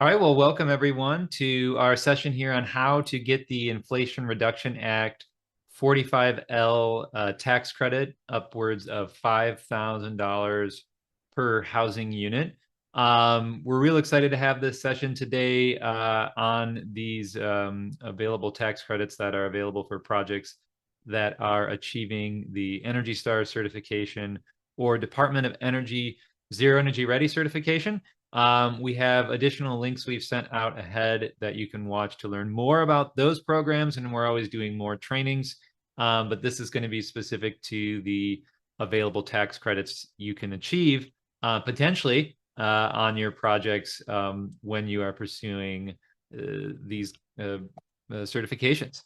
All right, well, welcome everyone to our session here on how to get the Inflation Reduction Act 45L tax credit upwards of $5,000 per housing unit. We're real excited to have this session today on these available tax credits that are available for projects that are achieving the Energy Star certification or Department of Energy Zero Energy Ready certification. We have additional links we've sent out ahead that you can watch to learn more about those programs, and we're always doing more trainings. But this is going to be specific to the available tax credits you can achieve potentially on your projects when you are pursuing these certifications.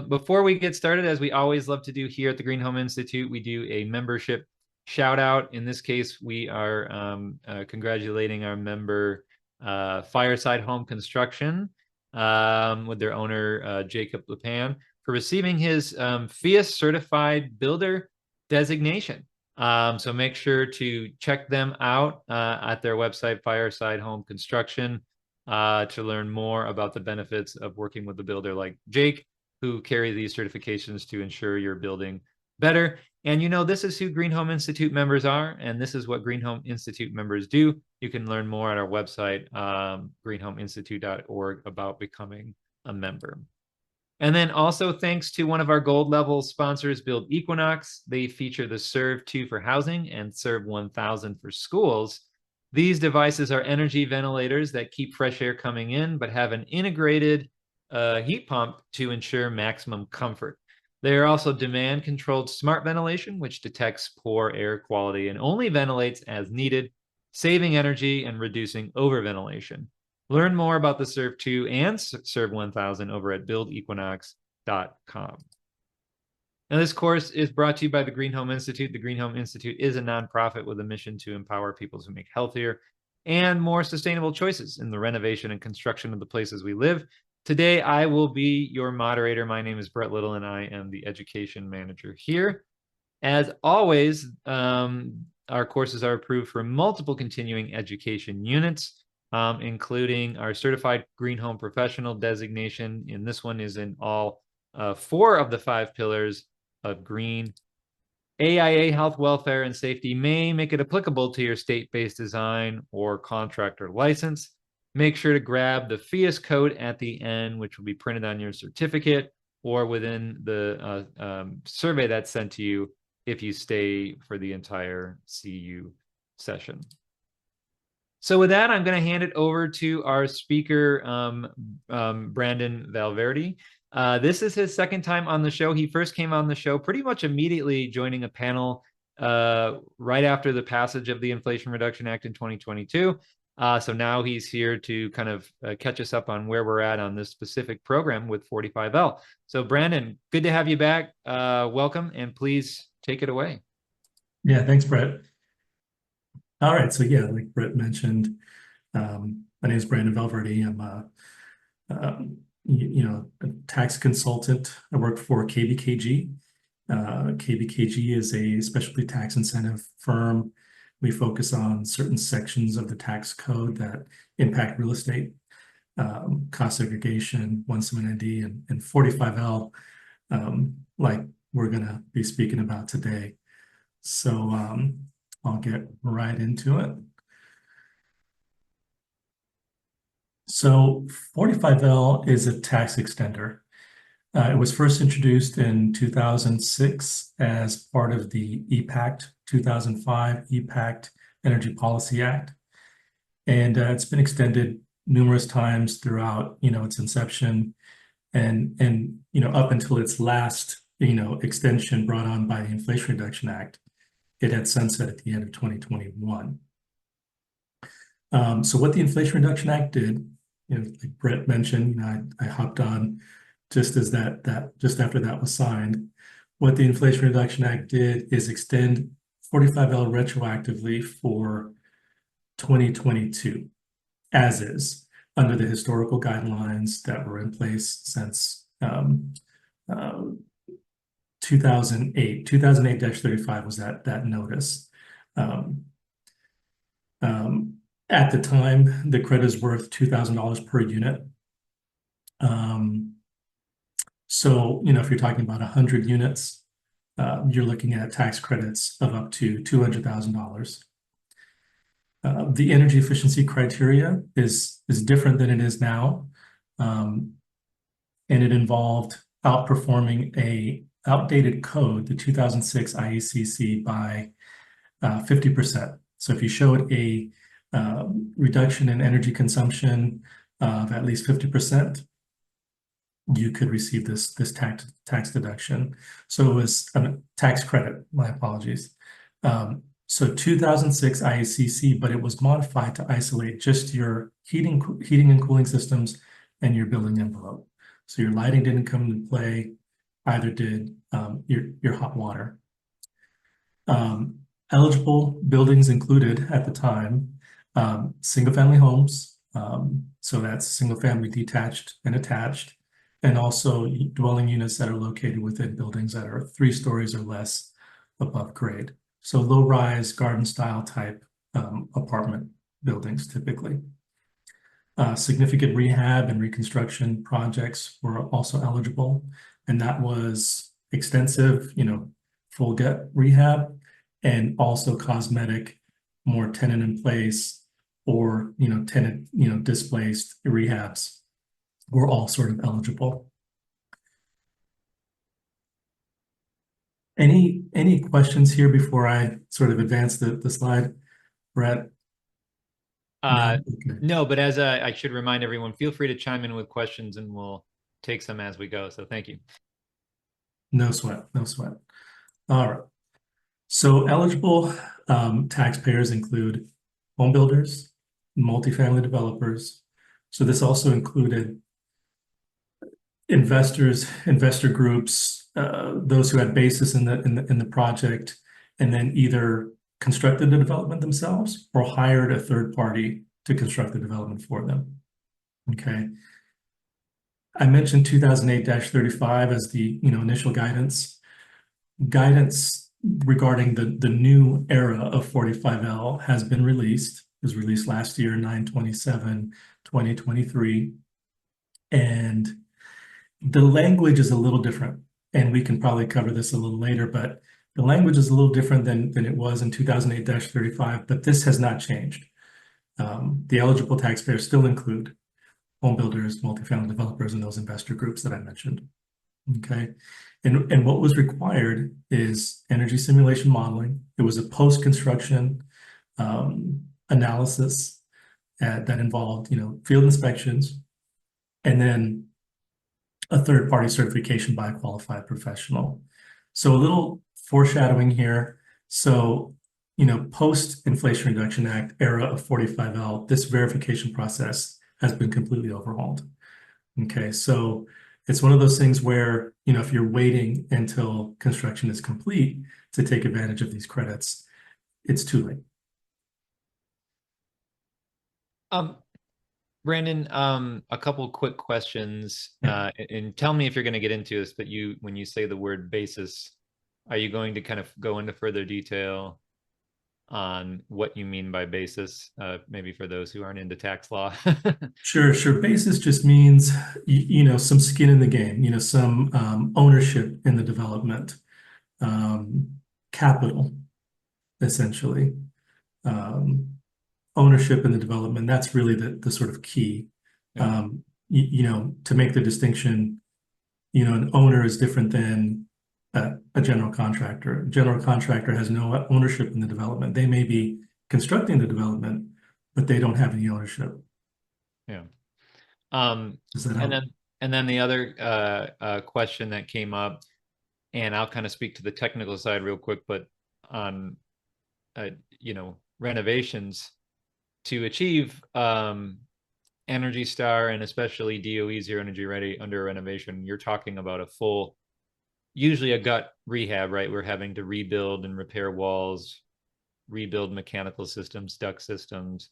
Before we get started, as we always love to do here at the GreenHome Institute, we do a membership shout out. In this case, we are congratulating our member Fireside Home Construction with their owner Jacob Lepan for receiving his PHIUS certified builder designation. So make sure to check them out at their website, Fireside Home Construction, to learn more about the benefits of working with a builder like Jake, who carry these certifications to ensure you're building better. And you know, this is who GreenHome Institute members are, and this is what GreenHome Institute members do. You can learn more at our website, greenhomeinstitute.org, about becoming a member. And then also thanks to one of our gold level sponsors, Build Equinox. They feature the Serve 2 for housing and Serve 1000 for schools. These devices are energy ventilators that keep fresh air coming in, but have an integrated heat pump to ensure maximum comfort. They are also demand-controlled smart ventilation, which detects poor air quality and only ventilates as needed, saving energy and reducing overventilation. Learn more about the Serve 2 and Serve 1000 over at buildequinox.com. Now, this course is brought to you by the GreenHome Institute. The GreenHome Institute is a nonprofit with a mission to empower people to make healthier and more sustainable choices in the renovation and construction of the places we live. Today, I will be your moderator. My name is Brett Little, and I am the education manager here. As always, our courses are approved for multiple continuing education units, including our Certified GreenHome Professional designation. And this one is in all 4 of the 5 pillars of green. AIA Health, Welfare, and Safety may make it applicable to your state-based design or contractor license. Make sure to grab the PHIUS code at the end, which will be printed on your certificate or within the survey that's sent to you if you stay for the entire CU session. So with that, I'm going to hand it over to our speaker, Brandon Valverde. This is his second time on the show. He first came on the show pretty much immediately joining a panel right after the passage of the Inflation Reduction Act in 2022. So now he's here to kind of catch us up on where we're at on this specific program with 45L. So Brandon, good to have you back. Welcome, and please take it away. Yeah, thanks, Brett. All right, so yeah, like Brett mentioned, my name is Brandon Valverde. I'm a tax consultant. I work for KBKG. KBKG is a specialty tax incentive firm. We focus on certain sections of the tax code that impact real estate, cost segregation, 179D, and 45L, like we're going to be speaking about today. So I'll get right into it. So 45L is a tax extender. It was first introduced in 2006 as part of the EPACT 2005 EPACT Energy Policy Act. And it's been extended numerous times throughout, its inception and up until its last, extension brought on by the Inflation Reduction Act. It had sunset at the end of 2021. So what the Inflation Reduction Act did, like Brett mentioned, I hopped on just as just after that was signed. What the Inflation Reduction Act did is extend 45L retroactively for 2022, as is, under the historical guidelines that were in place since 2008. 2008-35 was that notice. At the time, the credit is worth $2,000 per unit. So, if you're talking about 100 units, you're looking at tax credits of up to $200,000. The energy efficiency criteria is different than it is now, and it involved outperforming a outdated code, the 2006 IECC, by 50%. So if you showed a reduction in energy consumption of at least 50%, you could receive this tax deduction. So it was a tax credit. My apologies. So 2006 IECC, but it was modified to isolate just your heating and cooling systems and your building envelope. So your lighting didn't come into play, either did your hot water. Eligible buildings included at the time single-family homes, so that's single-family detached and attached, and also dwelling units that are located within buildings that are 3 stories or less above grade. So low-rise, garden-style type apartment buildings typically. Significant rehab and reconstruction projects were also eligible, and that was extensive, full gut rehab, and also cosmetic, more tenant in place, or tenant displaced rehabs were all sort of eligible. Any questions here before I sort of advance the slide, Brett? Okay. Okay. No, but as I should remind everyone, feel free to chime in with questions and we'll take some as we go. So thank you. No sweat, no sweat. All right. So eligible taxpayers include home builders, multifamily developers. So this also included investors, investor groups, those who had basis in the project, and then either constructed the development themselves or hired a third party to construct the development for them. Okay. I mentioned 2008-35 as the initial guidance. Guidance regarding the new era of 45L has been released. It was released last year, 9/27/2023. And the language is a little different, and we can probably cover this a little later, but the language is a little different than it was in 2008-35, but this has not changed. The eligible taxpayers still include home builders, multifamily developers, and those investor groups that I mentioned. Okay. And what was required is energy simulation modeling. It was a post-construction analysis that involved, field inspections, and then a third-party certification by a qualified professional. So a little foreshadowing here. So, post-Inflation Reduction Act era of 45L, this verification process has been completely overhauled. Okay, so it's one of those things where, if you're waiting until construction is complete to take advantage of these credits, it's too late. Brandon, a couple quick questions, and tell me if you're going to get into this, but when you say the word basis, are you going to kind of go into further detail on what you mean by basis, maybe for those who aren't into tax law? Sure. Basis just means, some skin in the game, some ownership in the development, capital, essentially. Ownership in the development, that's really the sort of key. Yeah. To make the distinction, an owner is different than a general contractor. A general contractor has no ownership in the development. They may be constructing the development, but they don't have any ownership. Yeah. Does that help? And then the other question that came up, and I'll kind of speak to the technical side real quick, but on renovations to achieve Energy Star and especially DOE Zero Energy Ready under renovation, you're talking about a full, usually a gut rehab, right? We're having to rebuild and repair walls, rebuild mechanical systems, duct systems.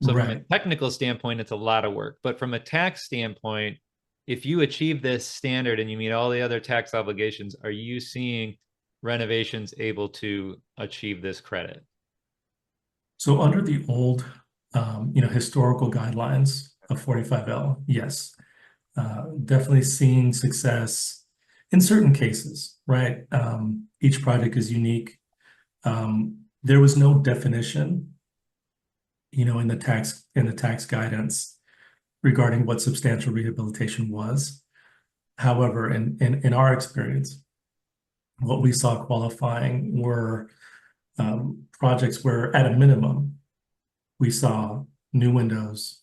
So from a technical standpoint, it's a lot of work. But from a tax standpoint, if you achieve this standard and you meet all the other tax obligations, are you seeing renovations able to achieve this credit? So under the old Historical guidelines of 45L, yes. Definitely seeing success in certain cases, right? Each project is unique. There was no definition, in the tax guidance regarding what substantial rehabilitation was. However, in our experience, what we saw qualifying were projects where, at a minimum, we saw new windows,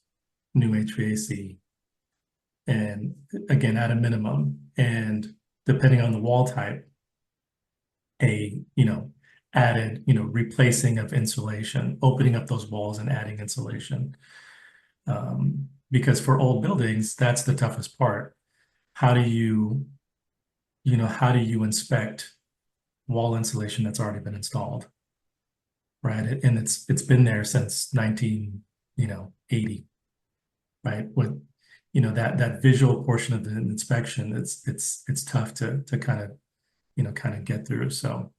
new HVAC, and again, at a minimum, and depending on the wall type, added, replacing of insulation, opening up those walls and adding insulation. Because for old buildings, that's the toughest part. How do you inspect wall insulation that's already been installed, right? And it's been there since 1980, right? With that visual portion of the inspection, it's tough to kind of get through. So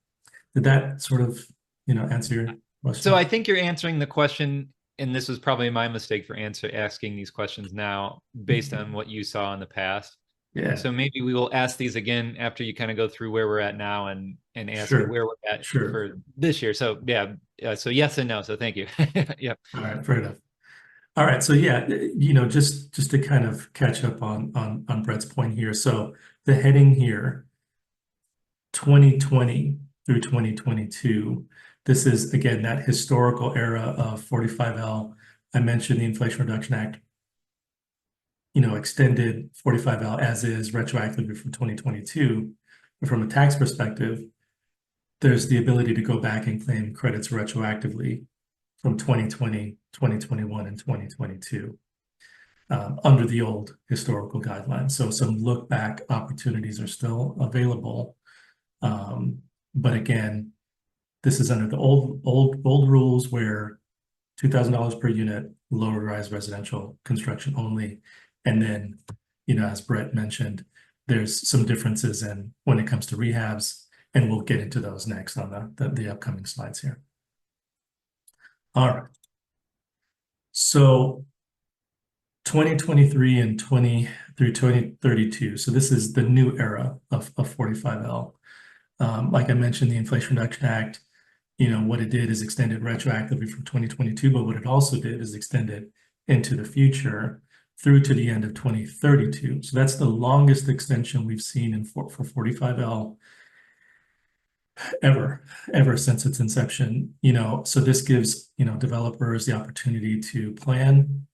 did that sort of answer your question? So I think you're answering the question, and this was probably my mistake for asking these questions now based on what you saw in the past. Yeah. So maybe we will ask these again after you kind of go through where we're at now and ask Sure. where we're at Sure. for this year. So yeah, so yes and no. So thank you. Yeah. All right, fair enough. All right, so yeah, just to kind of catch up on Brett's point here. So the heading here, 2020 through 2022, this is again that historical era of 45L. I mentioned the Inflation Reduction Act, extended 45L as is retroactively from 2022. But from a tax perspective, there's the ability to go back and claim credits retroactively from 2020, 2021, and 2022 under the old historical guidelines. So some look back opportunities are still available. But again, this is under the old rules where $2,000 per unit, lower rise residential construction only. And then, as Brett mentioned, there's some differences in when it comes to rehabs, and we'll get into those next on the upcoming slides here. All right. So 2023 and 2032. So this is the new era of 45L. Like I mentioned, the Inflation Reduction Act, what it did is extend it retroactively from 2022, but what it also did is extend it into the future through to the end of 2032. So that's the longest extension we've seen for 45L ever since its inception. So this gives developers the opportunity to plan.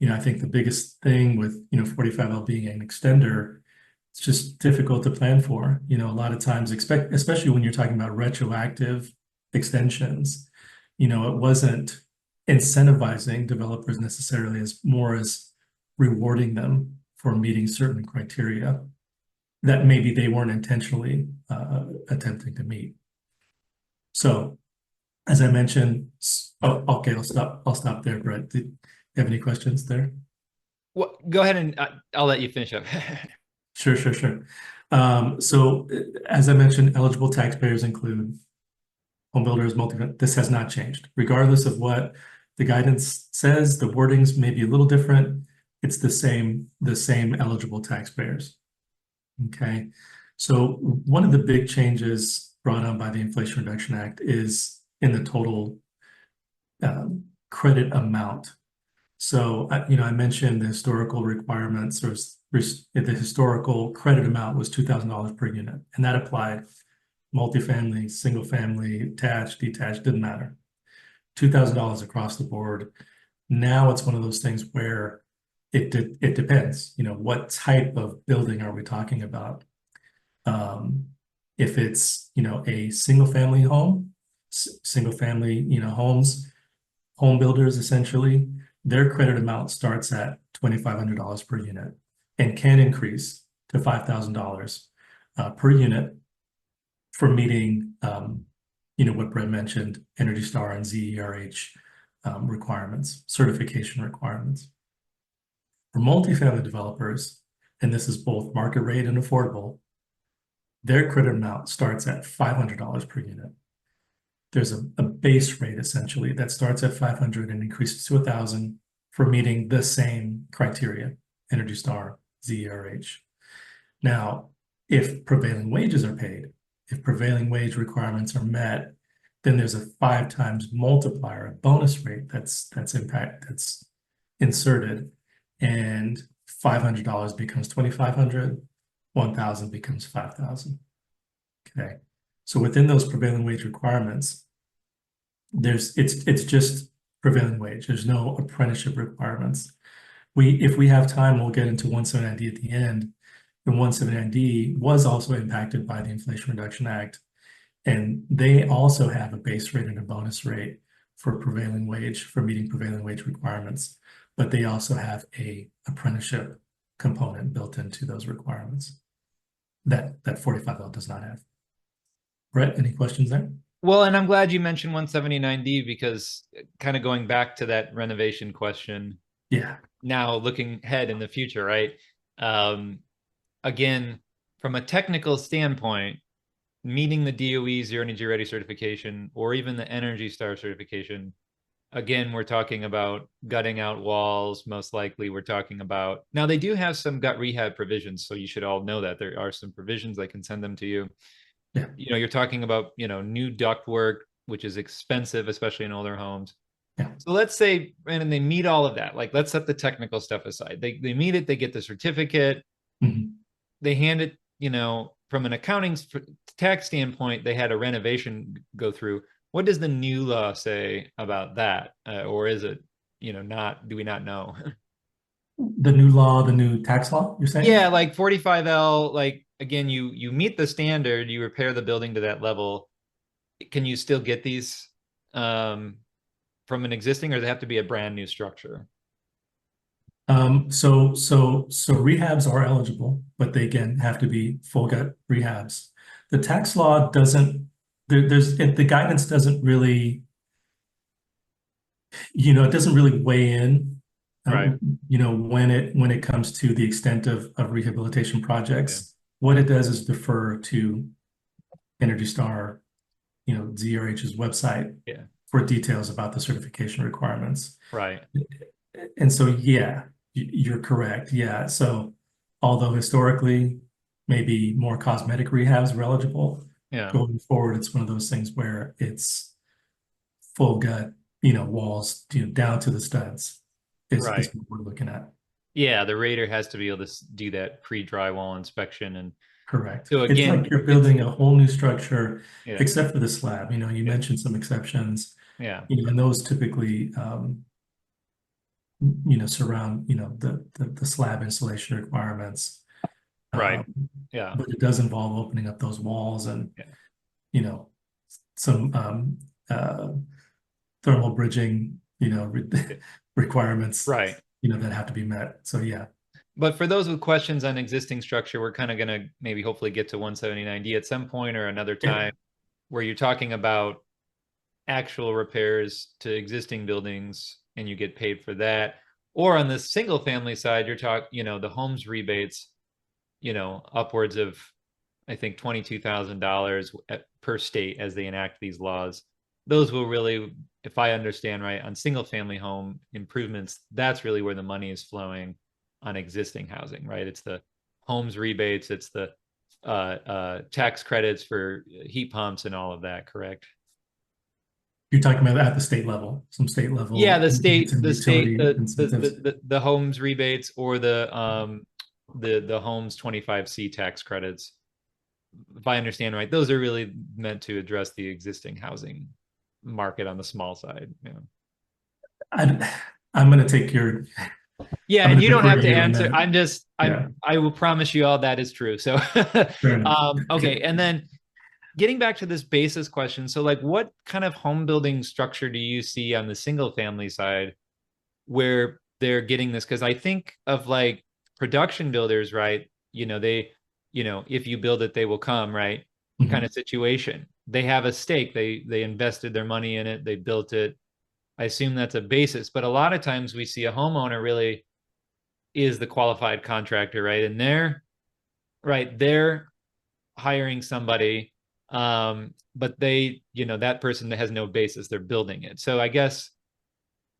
I think the biggest thing with 45L being an extender, it's just difficult to plan for. A lot of times, especially when you're talking about retroactive extensions, it wasn't incentivizing developers necessarily as rewarding them for meeting certain criteria that maybe they weren't intentionally attempting to meet. So, as I mentioned, okay, I'll stop there, Brett. Do you have any questions there? Well, go ahead and I'll let you finish up. Sure. So, as I mentioned, eligible taxpayers include home builders, multifamily. This has not changed, regardless of what the guidance says. The wordings may be a little different. It's the same eligible taxpayers. Okay, so one of the big changes brought on by the Inflation Reduction Act is in the total credit amount. So, I mentioned the historical requirements, or the historical credit amount was $2,000 per unit, and that applied multifamily, single family, attached, detached, didn't matter. $2,000 across the board. Now it's one of those things where it depends, what type of building are we talking about? If it's, a single family home, homes, home builders, essentially, their credit amount starts at $2,500 per unit and can increase to $5,000 per unit for meeting, what Brett mentioned, Energy Star and ZERH requirements, certification requirements. For multifamily developers, and this is both market rate and affordable, their credit amount starts at $500 per unit. there's a base rate essentially that starts at 500 and increases to 1,000 for meeting the same criteria, Energy Star, ZERH. Now, if prevailing wages are paid, if prevailing wage requirements are met, then there's a 5 times multiplier, a bonus rate that's inserted, and $500 becomes $2,500, 1,000 becomes 5,000. Okay, so within those prevailing wage requirements, it's just prevailing wage. There's no apprenticeship requirements. If we have time, we'll get into 179D at the end. The 179D was also impacted by the Inflation Reduction Act, and they also have a base rate and a bonus rate for prevailing wage, for meeting prevailing wage requirements, but they also have a apprenticeship component built into those requirements that 45L does not have. Brett, any questions there? Well, and I'm glad you mentioned 179D, because kind of going back to that renovation question. Yeah. Now looking ahead in the future, right? Again, from a technical standpoint, meeting the DOE Zero Energy Ready certification or even the Energy Star certification, again, we're talking about gutting out walls. Most likely we're talking about, now they do have some gut rehab provisions, so you should all know that there are some provisions. I can send them to you. Yeah. You're talking about, new duct work, which is expensive, especially in older homes. Yeah. So let's say, Brandon, they meet all of that. Like, let's set the technical stuff aside. They meet it, they get the certificate, they hand it, from an accounting tax standpoint, they had a renovation go through. What does the new law say about that? Or is it, not, do we not know? The new law, the new tax law, you're saying? Yeah, like 45L, like, again, you meet the standard, you repair the building to that level. Can you still get these from an existing, or they have to be a brand new structure? So rehabs are eligible, but they again have to be full gut rehabs. The tax law doesn't, the guidance doesn't really, it doesn't really weigh in, Right. when it comes to the extent of rehabilitation projects. Yeah. What it does is defer to Energy Star, ZRH's website, Yeah. for details about the certification requirements. Right. And so, yeah, you're correct. Yeah. So although historically maybe more cosmetic rehabs were eligible, Yeah. going forward, it's one of those things where it's full gut, walls, down to the studs is Right. what we're looking at. Yeah, the rater has to be able to do that pre-drywall inspection. And Correct. so It's again, like you're building a whole new structure, yeah, except for the slab. You mentioned some exceptions, yeah, and those typically surround, the slab installation requirements. right, yeah, But it does involve opening up those walls and, yeah, some thermal bridging, requirements, right. that have to be met. So, yeah. But for those with questions on existing structure, we're kind of going to maybe hopefully get to 179D at some point or another time, where you're talking about actual repairs to existing buildings and you get paid for that. Or on the single family side, you're talking, the homes rebates, upwards of, I think, $22,000 per state as they enact these laws. Those will really, if I understand right, on single family home improvements, that's really where the money is flowing on existing housing, right? It's the homes rebates, it's the tax credits for heat pumps and all of that, correct? You're talking about at the state level, some state level. Yeah, the utility incentives. the homes rebates, or the homes 25C tax credits. If I understand right, those are really meant to address the existing housing market on the small side. Yeah. I'm going to take your. Yeah, I'm and gonna you don't defer have to to you on answer. that. I will promise you all that is true. So, Fair enough. okay. And then getting back to this basis question. So, like, what kind of home building structure do you see on the single family side where they're getting this? Because I think of like production builders, right? If you build it, they will come, right? Kind of situation. They have a stake. They invested their money in it. They built it. I assume that's a basis. But a lot of times we see a homeowner really is the qualified contractor, right? And they're hiring somebody But they, that person has no basis, they're building it. So I guess,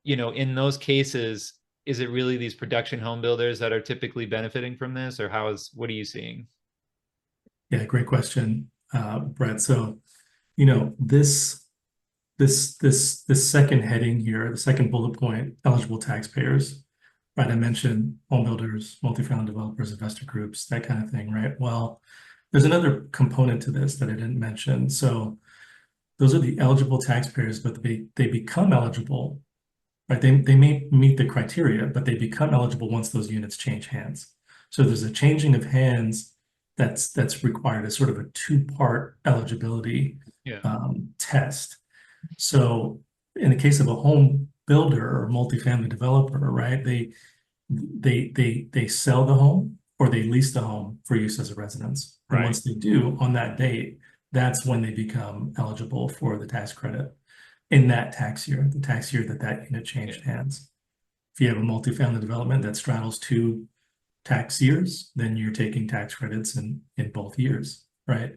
in those cases, is it really these production home builders that are typically benefiting from this, or what are you seeing? Yeah, great question, Brett. So, this second heading here, the second bullet point, eligible taxpayers, right? I mentioned home builders, multifamily developers, investor groups, that kind of thing, right? Well, there's another component to this that I didn't mention. So those are the eligible taxpayers, but they become eligible, right? They may meet the criteria, but they become eligible once those units change hands. So there's a changing of hands that's required as sort of a two-part eligibility Yeah. test. So in the case of a home builder or multifamily developer, right, they sell the home or they lease the home for use as a residence. And Right. once they do, on that date, that's when they become eligible for the tax credit in that tax year, the tax year that unit changed hands. If you have a multifamily development that straddles two tax years, then you're taking tax credits in both years, right?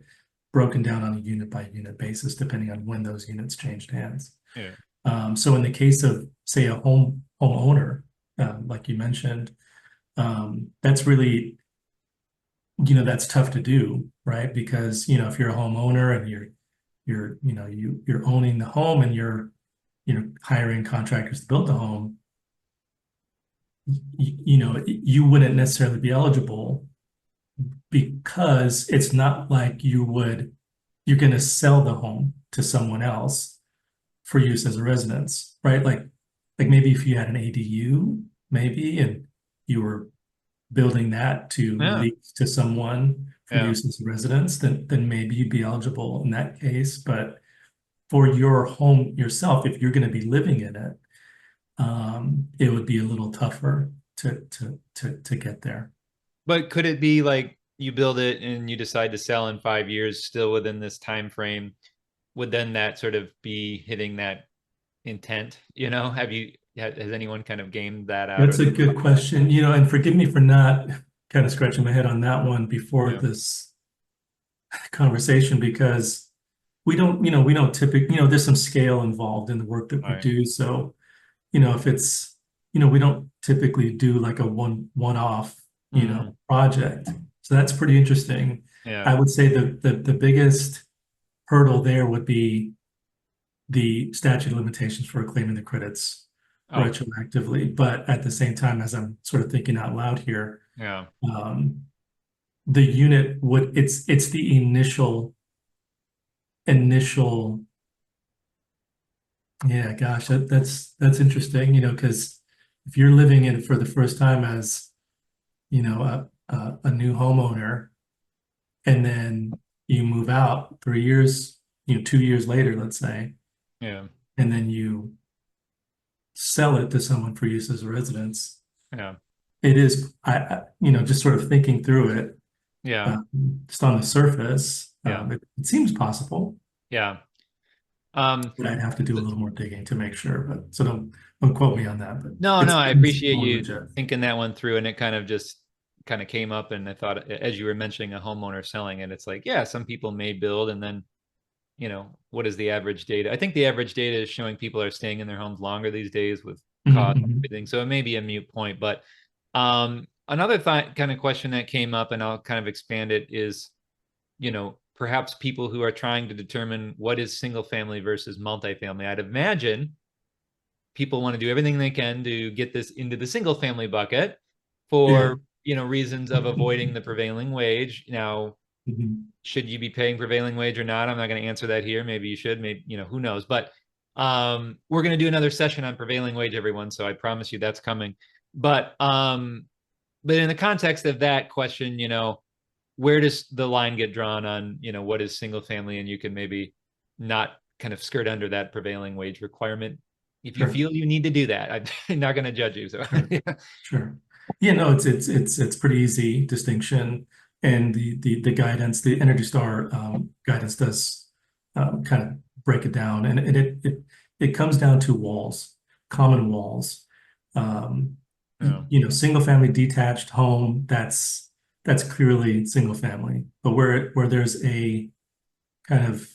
Broken down on a unit by unit basis, depending on when those units changed hands. Yeah. So in the case of, say, a homeowner, like you mentioned, that's really, that's tough to do, right? Because, if you're a homeowner and you're owning the home and you're hiring contractors to build the home, you wouldn't necessarily be eligible because it's not like you're going to sell the home to someone else for use as a residence, right? Like maybe if you had an ADU, maybe, and you were building that to Yeah. lease to someone for Yeah. use as a residence, then maybe you'd be eligible in that case. But for your home yourself, if you're going to be living in it, it would be a little tougher to get there. But could it be like you build it and you decide to sell in 5 years, still within this time frame? Would then that sort of be hitting that intent? Has anyone kind of gamed that out or That's a thought good about that? question, and forgive me for not kind of scratching my head on that one before Yeah. this conversation, because we don't typically, there's some scale involved in the work that All we right. do. So, if it's, we don't typically do like a one-off, Mhm. project. So that's pretty interesting. Yeah. I would say the biggest hurdle there would be the statute of limitations for claiming the credits Oh, retroactively. But at the same time, as I'm sort of thinking out loud here, yeah. um, the unit it's the initial. Yeah, gosh, that's interesting, because if you're living in it for the first time as, a new homeowner, and then you move out 3 years, 2 years later, let's say, Yeah. and then you sell it to someone for use as a residence, Yeah. it is, just sort of thinking through it, Yeah. just on the surface, Yeah. it seems possible, Yeah. Um, but I'd have to do a little more digging to make sure. But so don't quote me on that. But no, it no, I seems appreciate more you legit. thinking that one through, and it kind of came up, and I thought as you were mentioning a homeowner selling it, it's like, yeah, some people may build, and then, what is the average data? I think the average data is showing people are staying in their homes longer these days with cost and Mm-hmm. everything. So it may be a mute point, but another kind of question that came up, and I'll kind of expand it, is, perhaps people who are trying to determine what is single family versus multifamily. I'd imagine people want to do everything they can to get this into the single family bucket Yeah. for, reasons of avoiding the prevailing wage. Now, Mhm. should you be paying prevailing wage or not? I'm not going to answer that here. Maybe you should, maybe, who knows, but we're going to do another session on prevailing wage, everyone. So I promise you that's coming. But in the context of that question, where does the line get drawn on, what is single family? And you can maybe not kind of skirt under that prevailing wage requirement if you Sure. feel you need to do that. I'm not going to judge you. So Sure. Sure. Yeah, no, it's pretty easy distinction. And the guidance, the Energy Star guidance does kind of break it down. And it comes down to walls, common walls. Um, yeah. Single family detached home, that's clearly single family. But where there's a kind of,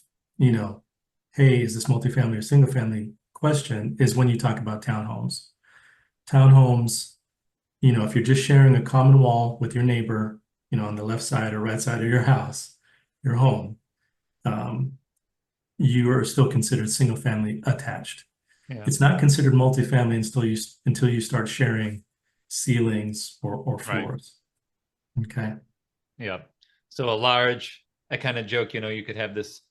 hey, is this multifamily or single family question is when you talk about townhomes. Townhomes, if you're just sharing a common wall with your neighbor, on the left side or right side of your house, your home, you are still considered single family attached. Yeah. It's not considered multifamily until you start sharing ceilings or Right. floors. Okay. Yeah. So I kind of joke, you could have this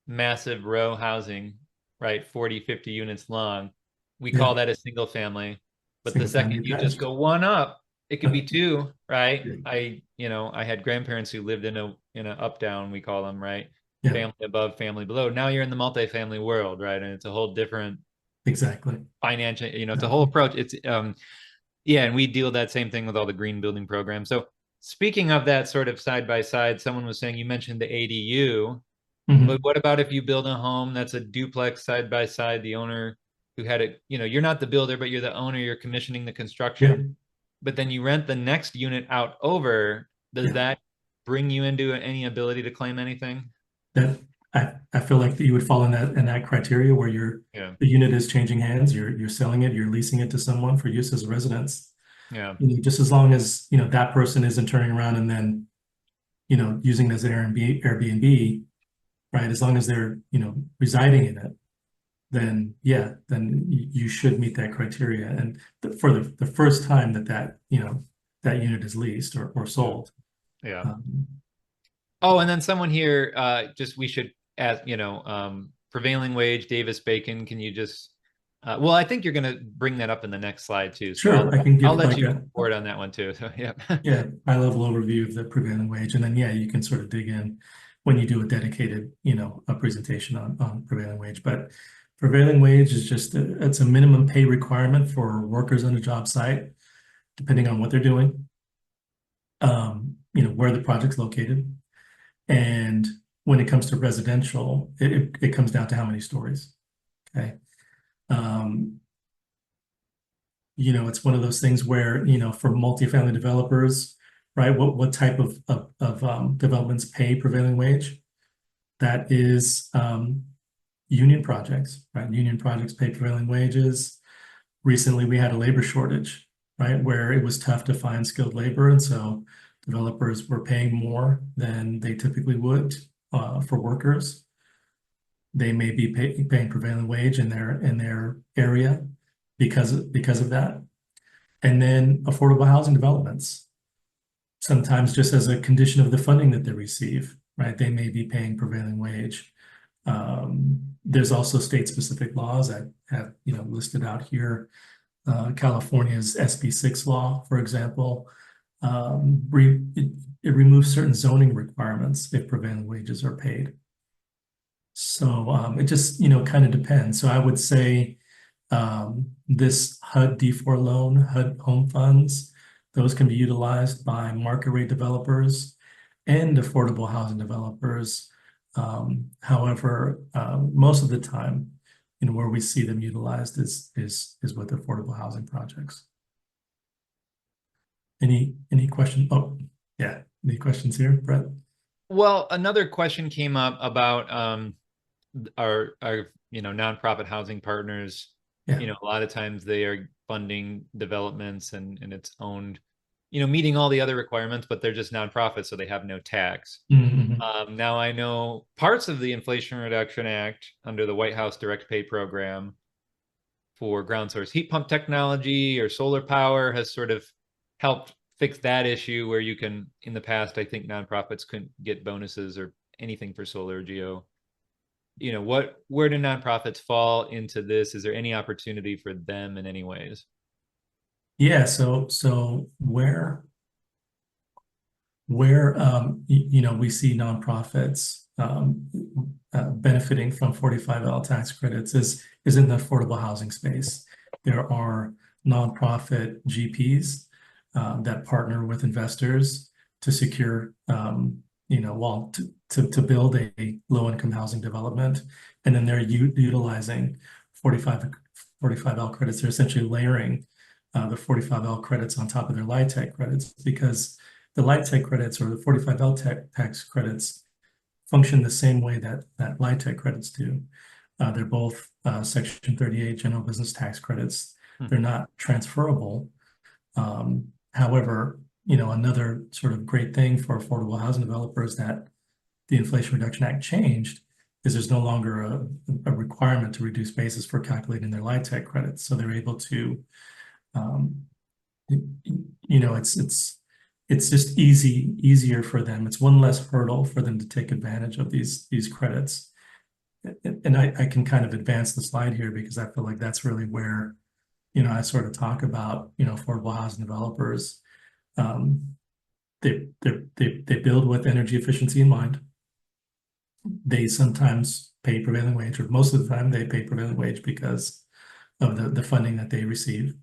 massive row housing, right? 40, 50 units long. We Yeah. call that a single family. But the Single second family you just attached. go one up, it could be two, right? Yeah. I had grandparents who lived in a up down, we call them, right? Yeah, Family above, family below. Now you're in the multifamily world, right? And it's a whole different exactly. financial, it's a whole Exactly. approach. It's yeah, and we deal that same thing with all the green building programs. So speaking of that sort of side by side, someone was saying you mentioned the ADU, but Mhm. what about if you build a home that's a duplex side by side, the owner who had it, you're not the builder, but you're the owner, you're commissioning the Yeah, construction, but then you rent the next unit out over, does yeah. that bring you into any ability to claim anything? That I feel like that you would fall in that criteria where Yeah. the unit is changing hands, you're selling it, you're leasing it to someone for use as a residence. Yeah. Just as long as that person isn't turning around and then using it as an Airbnb, right? As long as they're residing in it, then yeah, then you should meet that criteria. And for the first time that unit is leased or Yeah. sold. Yeah. Um, Oh, and then someone here, we should ask, prevailing wage, Davis Bacon, can you just, well, I think you're going to bring that up in the next slide too. So sure, I can I'll give let like you a forward on that one too. So, yeah. yeah, high level overview of the prevailing wage, and then yeah, you can sort of dig in when you do a dedicated, a presentation on prevailing wage. But prevailing wage is just it's a minimum pay requirement for workers on a job site, depending on what they're doing, where the project's located, and when it comes to residential, it comes down to how many stories. Okay. Um, it's one of those things where, for multifamily developers, right, what type of developments pay prevailing wage? That is union projects, right? Union projects pay prevailing wages. Recently, we had a labor shortage, right, where it was tough to find skilled labor. And so developers were paying more than they typically would for workers. They may be paying prevailing wage in their area because of that. And then affordable housing developments, sometimes just as a condition of the funding that they receive, right? They may be paying prevailing wage. There's also state-specific laws that have, listed out here. California's SB6 law, for example, it removes certain zoning requirements if prevailing wages are paid. So it just, kind of depends. So I would say this HUD D4 loan, HUD home funds, those can be utilized by market rate developers and affordable housing developers. However, most of the time, where we see them utilized is with affordable housing projects. Any question? Oh, yeah. Any questions here, Brett? Well, another question came up about our nonprofit housing partners. Yeah. A lot of times they are funding developments and it's owned, meeting all the other requirements, but they're just nonprofits, so they have no tax. Mhm. Now I know parts of the Inflation Reduction Act under the White House Direct Pay Program for ground source heat pump technology or solar power has sort of helped fix that issue where you can, in the past, I think nonprofits couldn't get bonuses or anything for solar or geo. Where do nonprofits fall into this? Is there any opportunity for them in any ways? Yeah. So where we see nonprofits benefiting from 45L tax credits is in the affordable housing space. There are nonprofit GPs that partner with investors to secure to build a low-income housing development, and then they're utilizing 45L credits. They're essentially layering the 45L credits on top of their LIHTC credits, because the LIHTC credits or the 45L tax credits function the same way that LIHTC credits do. They're both Section 38 general business tax credits. They're not transferable. However, another sort of great thing for affordable housing developers that the Inflation Reduction Act changed is there's no longer a requirement to reduce basis for calculating their LIHTC credits. So they're able to, it's just easier for them. It's one less hurdle for them to take advantage of these credits. And I can kind of advance the slide here because I feel like that's really where, I sort of talk about, affordable housing developers. They build with energy efficiency in mind. They sometimes pay prevailing wage, or most of the time they pay prevailing wage because of the funding that they receive.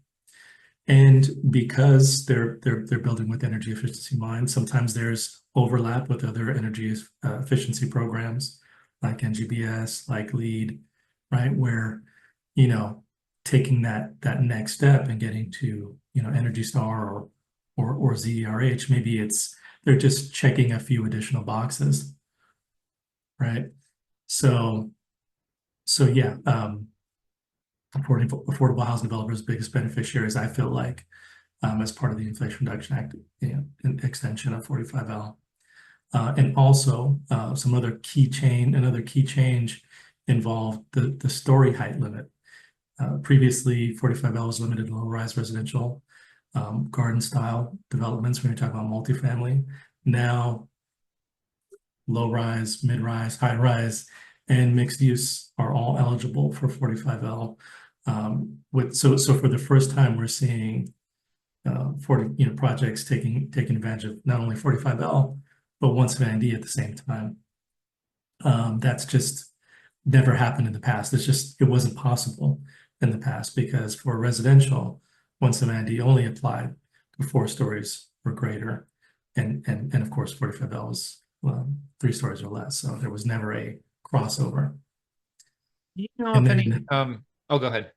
And because they're building with energy efficiency in mind, sometimes there's overlap with other energy efficiency programs like NGBS, like LEED, right? Where, taking that next step and getting to, Energy Star or ZERH, maybe they're just checking a few additional boxes, right? So yeah, affordable housing developers' biggest beneficiaries, I feel like, as part of the Inflation Reduction Act, an extension of 45L. And also another key change involved the story height limit. Previously, 45L was limited to low-rise residential garden style developments when you're talking about multifamily. Now, low-rise, mid-rise, high-rise, and mixed use are all eligible for 45L. So for the first time, we're seeing 40 projects taking advantage of not only 45L but 170 at the same time. That's just never happened in the past. It wasn't possible in the past because for residential, 170 only applied to 4 stories or greater, and of course 45L was 3 stories or less. So there was never a crossover. If any, oh, go ahead.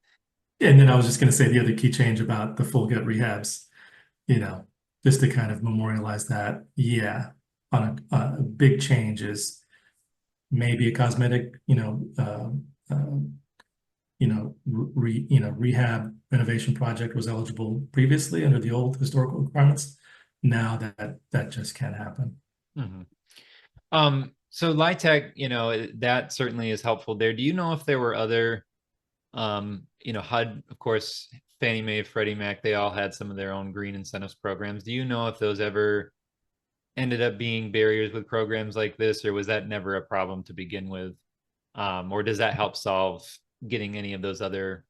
And then I was just going to say the other key change about the full gut rehabs, just to kind of memorialize that. Yeah, on a big change is maybe a cosmetic, rehab renovation project was eligible previously under the old historical requirements. Now that just can't happen. So LIHTC, that certainly is helpful there. Do you know if there were other, HUD, of course, Fannie Mae, Freddie Mac, they all had some of their own green incentives programs. Do you know if those ever ended up being barriers with programs like this, or was that never a problem to begin with? Or does that help solve getting any of those other,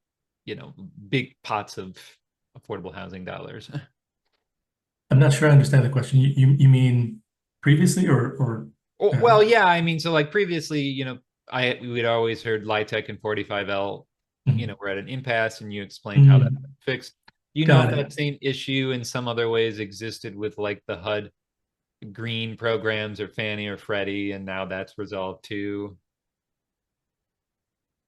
big pots of affordable housing dollars? I'm not sure I understand the question. You mean previously or well, yeah, I mean, so like previously, we'd always heard LIHTC and 45L, we're at an impasse, and you explained how that fixed. Do you know if that same issue in some other ways existed with like the HUD green programs or Fannie or Freddie, and now that's resolved too?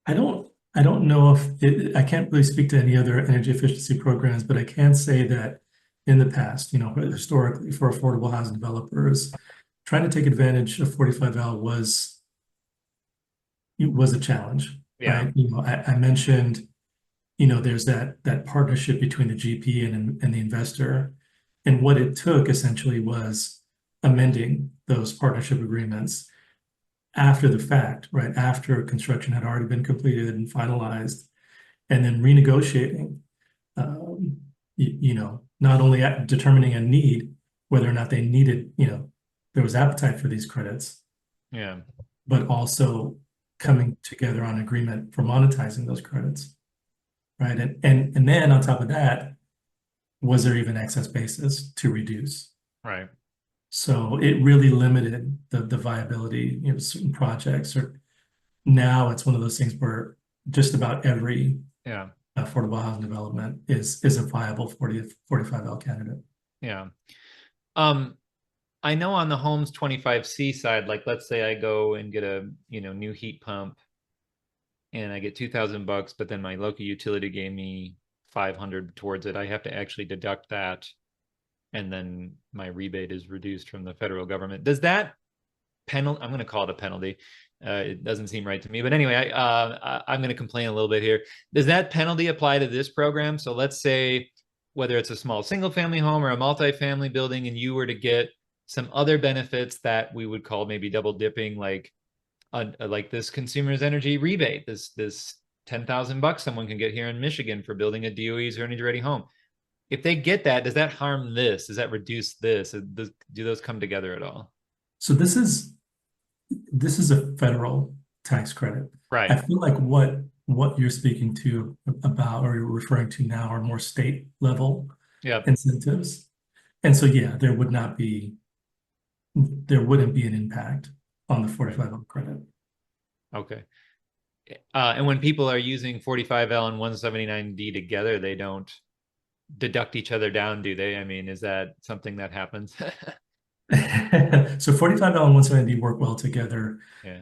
I don't know if I can't really speak to any other energy efficiency programs, but I can say that in the past, historically for affordable housing developers, trying to take advantage of 45L was a challenge, right? I mentioned, there's that partnership between the GP and the investor. And what it took essentially was amending those partnership agreements after the fact, right? After construction had already been completed and finalized, and then renegotiating, not only determining a need, whether or not they needed, there was appetite for these credits, but also coming together on agreement for monetizing those credits, right? And then on top of that, was there even excess basis to reduce? Right. So it really limited the viability, certain projects. Or now it's one of those things where just about every affordable housing development is a viable 45L candidate. Yeah. I know on the Homes 25C side, like let's say I go and get a new heat pump and I get $2,000, but then my local utility gave me 500 towards it. I have to actually deduct that, and then my rebate is reduced from the federal government. Does that penalty. I'm going to call it a penalty. It doesn't seem right to me, but anyway, I'm going to complain a little bit here. Does that penalty apply to this program? So let's say whether it's a small single family home or a multifamily building, and you were to get some other benefits that we would call maybe double dipping, like this consumer's energy rebate, this $10,000 someone can get here in Michigan for building a DOE's energy ready home. If they get that, does that harm this? Does that reduce this? Do those come together at all? So this is a federal tax credit. Right. I feel like what you're speaking to about, or you're referring to now, are more state level incentives. And so, yeah, there wouldn't be an impact on the 45L credit. Okay. And when people are using 45L and 179D together, they don't deduct each other down, do they? I mean, is that something that happens? So 45L and 170D work well together. Yeah.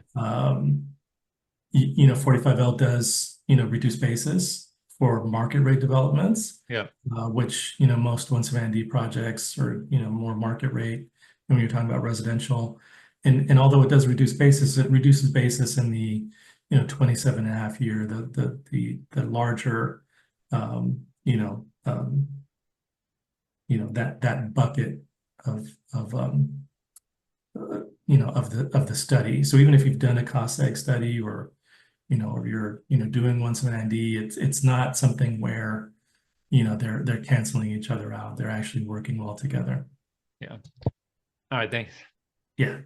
45L does, reduce basis for market rate developments. Yeah. Which, most 170D projects are, more market rate when you're talking about residential. And although it does reduce basis, it reduces basis in the, 27.5 year, the larger, that bucket of the study. So even if you've done a cost seg study, or or you're doing 179D, it's not something where they're canceling each other out. They're actually working well together. Yeah. All right, thanks. Yeah.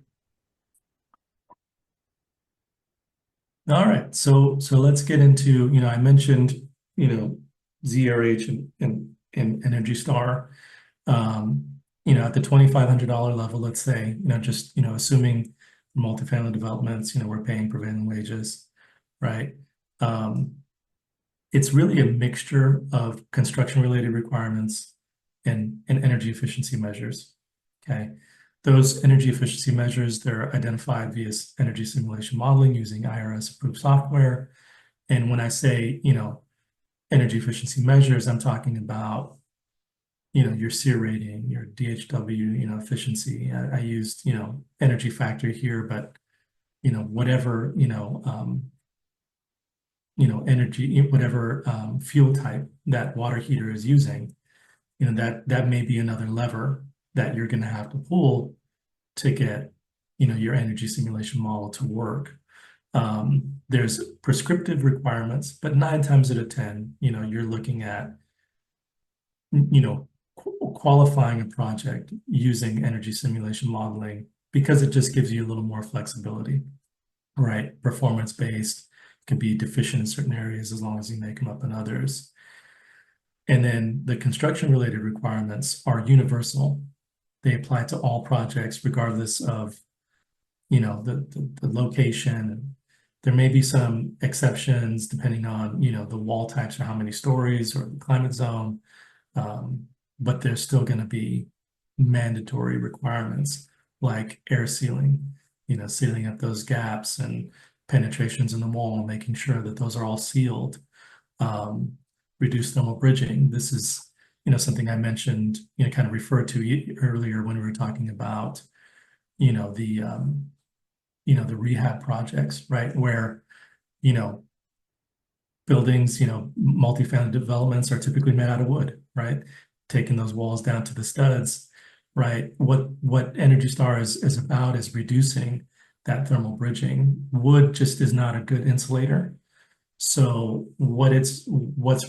All right, so let's get into, I mentioned, ZRH and Energy Star. At the $2,500 level, let's say, just, assuming multifamily developments, we're paying prevailing wages, right? It's really a mixture of construction-related requirements and energy efficiency measures, okay? Those energy efficiency measures, they're identified via energy simulation modeling using IRS-approved software. And when I say, energy efficiency measures, I'm talking about, your SEER rating, your DHW, efficiency. I used, energy factor here, but, whatever, energy, whatever fuel type that water heater is using, that may be another lever that you're going to have to pull to get, your energy simulation model to work. There's prescriptive requirements, but 9 times out of 10, you're looking at, qualifying a project using energy simulation modeling, because it just gives you a little more flexibility, right? Performance-based, can be deficient in certain areas as long as you make them up in others. And then the construction-related requirements are universal. They apply to all projects, regardless of, the location. There may be some exceptions depending on, the wall types or how many stories or the climate zone, but there's still going to be mandatory requirements like air sealing, sealing up those gaps and penetrations in the wall, making sure that those are all sealed. Reduced thermal bridging. This is, something I mentioned, kind of referred to earlier when we were talking about, the rehab projects, right? Where, buildings, multifamily developments are typically made out of wood, right? Taking those walls down to the studs, right? What Energy Star is about is reducing that thermal bridging. Wood just is not a good insulator. So what's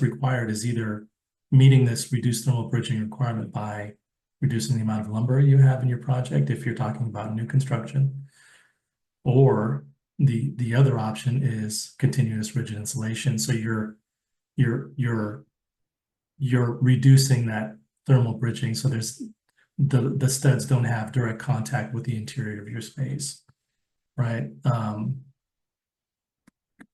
required is either meeting this reduced thermal bridging requirement by reducing the amount of lumber you have in your project if you're talking about new construction, or the other option is continuous rigid insulation. So you're reducing that thermal bridging, so there's the studs don't have direct contact with the interior of your space, right?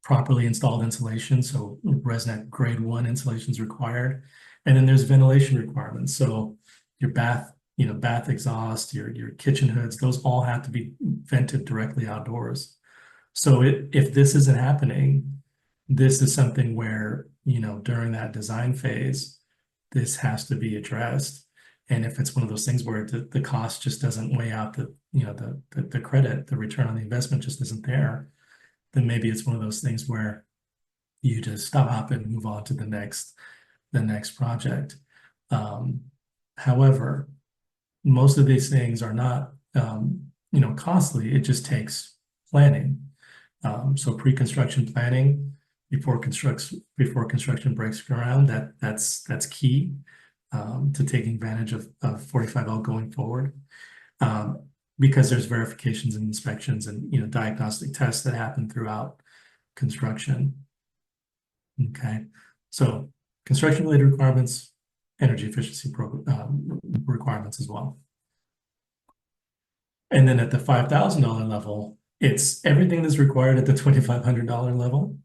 Properly installed insulation, so ResNet grade 1 insulation is required. And then there's ventilation requirements. So your bath, bath exhaust, your kitchen hoods, those all have to be vented directly outdoors. So if this isn't happening, this is something where, during that design phase, this has to be addressed. And if it's one of those things where the cost just doesn't weigh out the credit, the return on the investment just isn't there, then maybe it's one of those things where you just stop and move on to the next project. However, most of these things are not costly. It just takes planning. So pre-construction planning before construction breaks ground, that's key to taking advantage of 45L going forward. Because there's verifications and inspections and diagnostic tests that happen throughout construction. Okay, so construction related requirements, energy efficiency requirements as well. And then at the $5,000 level, it's everything that's required at the $2,500 level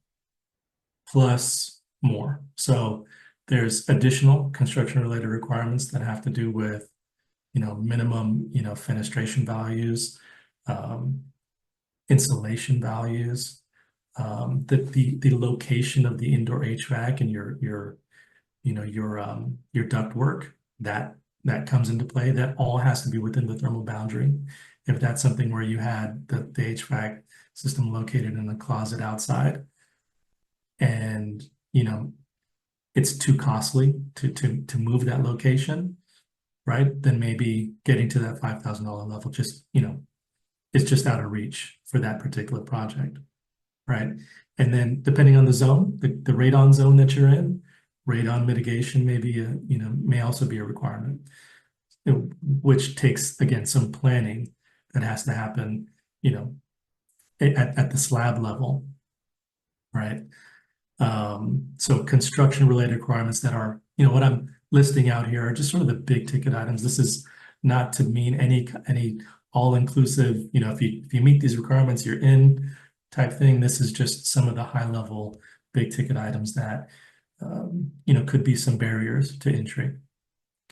plus more. So there's additional construction related requirements that have to do with minimum fenestration values, insulation values, the location of the indoor HVAC and your duct work that comes into play. That all has to be within the thermal boundary. If that's something where you had the HVAC system located in a closet outside, and it's too costly to move that location, right? Then maybe getting to that $5,000 level just it's just out of reach for that particular project, right? And then depending on the zone, the radon zone that you're in, radon mitigation may also be a requirement, which takes again some planning that has to happen at the slab level, right? So construction related requirements that are what I'm listing out here are just sort of the big ticket items. This is not to mean any all-inclusive, if you meet these requirements, you're in type thing. This is just some of the high level big ticket items that could be some barriers to entry.